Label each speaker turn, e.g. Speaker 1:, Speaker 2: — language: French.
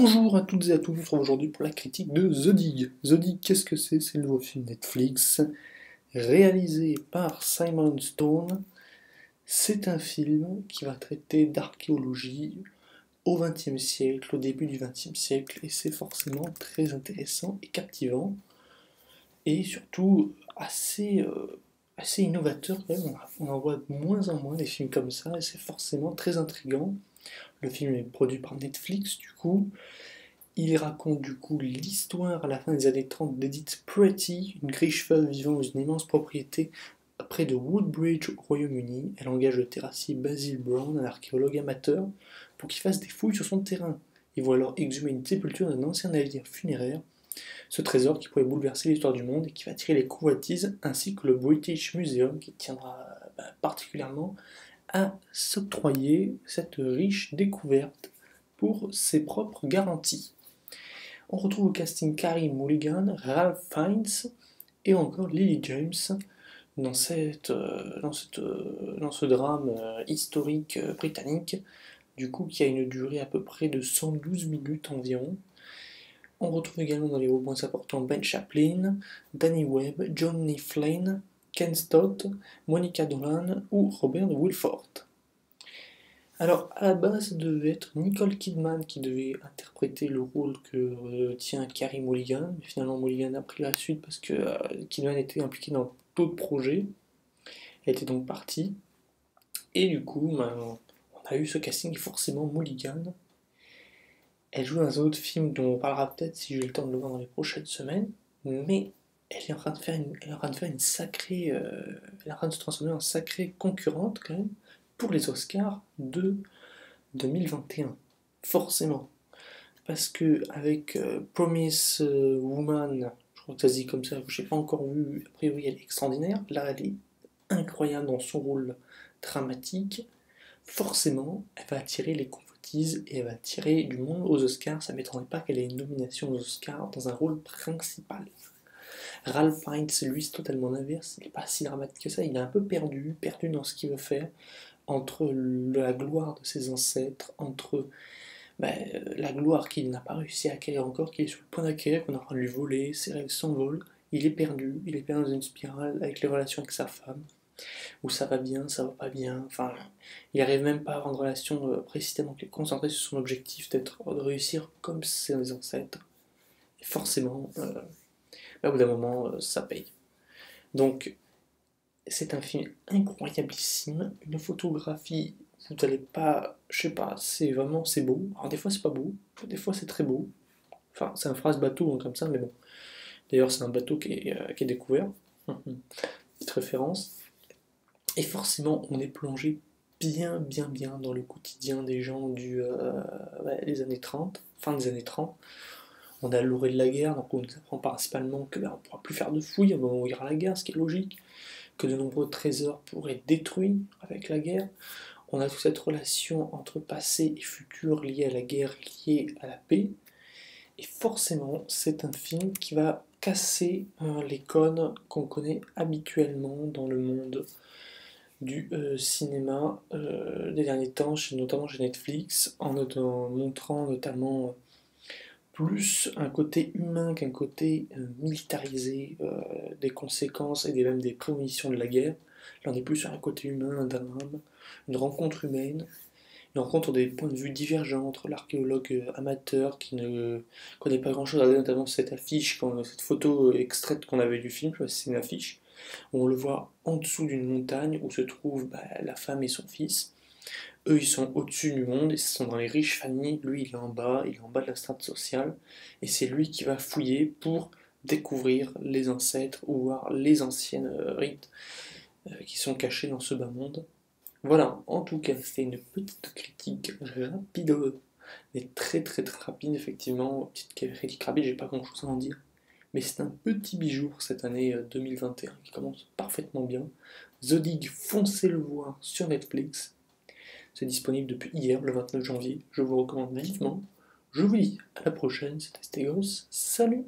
Speaker 1: Bonjour à toutes et à tous, on se retrouve aujourd'hui pour la critique de The Dig. The Dig, qu'est-ce que c'est? C'est le nouveau film Netflix, réalisé par Simon Stone. C'est un film qui va traiter d'archéologie au XXe siècle, au début du XXe siècle, et c'est forcément très intéressant et captivant, et surtout assez innovateur quand même. On en voit de moins en moins des films comme ça, et c'est forcément très intriguant. Le film est produit par Netflix, du coup. Il raconte du coup l'histoire à la fin des années 30 d'Edith Pretty, une riche femme vivant dans une immense propriété près de Woodbridge au Royaume-Uni. Elle engage le terrassier Basil Brown, un archéologue amateur, pour qu'il fasse des fouilles sur son terrain. Ils vont alors exhumer une sépulture d'un ancien navire funéraire, ce trésor qui pourrait bouleverser l'histoire du monde et qui va attirer les convoitises, ainsi que le British Museum qui tiendra particulièrement à s'octroyer cette riche découverte pour ses propres garanties. On retrouve au casting Carey Mulligan, Ralph Fiennes et encore Lily James dans ce drame historique britannique, du coup qui a une durée à peu près de 112 minutes environ. On retrouve également dans les rôles moins importants Ben Chaplin, Danny Webb, Johnny Flynn, Ken Stott, Monica Dolan ou Robert Wilford. Alors, à la base, ça devait être Nicole Kidman qui devait interpréter le rôle que tient Carey Mulligan, mais finalement Mulligan a pris la suite parce que Kidman était impliquée dans d'autres projets. Elle était donc partie. Et du coup, on a eu ce casting, et forcément Mulligan. Elle joue dans un autre film dont on parlera peut-être si j'ai le temps de le voir dans les prochaines semaines, mais elle est en train de faire une sacrée. Elle est en train de se transformer en sacrée concurrente quand même pour les Oscars de 2021, forcément. Parce que avec Promise Woman, je crois que ça se dit comme ça, que je n'ai pas encore vu, a priori elle est extraordinaire, là elle est incroyable dans son rôle dramatique, forcément elle va attirer les convoitises et elle va attirer du monde aux Oscars, ça ne m'étonnerait pas qu'elle ait une nomination aux Oscars dans un rôle principal. Ralph Fiennes, lui, c'est totalement l'inverse, il n'est pas si dramatique que ça, il est un peu perdu dans ce qu'il veut faire, entre la gloire de ses ancêtres, entre la gloire qu'il n'a pas réussi à acquérir encore, qu'il est sur le point d'acquérir, qu'on est en train de lui voler, ses rêves s'envolent, il est perdu dans une spirale avec les relations avec sa femme, où ça va bien, ça va pas bien, enfin, il n'arrive même pas à avoir une relation précisément concentrée sur son objectif de réussir comme ses ancêtres. Et forcément, au bout d'un moment, ça paye. Donc, c'est un film incroyablissime, une photographie, vous n'allez pas, je sais pas, c'est beau. Alors des fois c'est pas beau, des fois c'est très beau. Enfin, c'est un phrase bateau hein, comme ça, mais bon. D'ailleurs, c'est un bateau qui est découvert. Petite référence. Et forcément, on est plongé bien dans le quotidien des gens des années 30, fin des années 30. On a l'orée de la guerre, donc on nous apprend principalement qu'on ne pourra plus faire de fouilles au moment où il y aura la guerre, ce qui est logique, que de nombreux trésors pourraient être détruits avec la guerre. On a toute cette relation entre passé et futur liée à la guerre, liée à la paix. Et forcément, c'est un film qui va casser les codes qu'on connaît habituellement dans le monde du cinéma des derniers temps, notamment chez Netflix, en montrant notamment plus un côté humain qu'un côté militarisé des conséquences et même des prémonitions de la guerre. Là, on est plus sur un côté humain, un drame, une rencontre humaine, une rencontre des points de vue divergents entre l'archéologue amateur qui ne connaît pas grand-chose, notamment cette affiche, cette photo extraite qu'on avait du film, je sais pas si c'est une affiche, où on le voit en dessous d'une montagne où se trouvent la femme et son fils. Eux, ils sont au-dessus du monde, et ce sont dans les riches familles. Lui, il est en bas de la strate sociale, et c'est lui qui va fouiller pour découvrir les ancêtres ou voir les anciennes rites qui sont cachées dans ce bas monde. Voilà, en tout cas, c'était une petite critique rapide, mais très rapide, effectivement. Petite critique rapide, j'ai pas grand chose à en dire. Mais c'est un petit bijou pour cette année 2021 qui commence parfaitement bien. The Dig, foncez le voir sur Netflix. C'est disponible depuis hier, le 29 janvier. Je vous le recommande vivement. Je vous dis à la prochaine, c'était Stegos. Salut!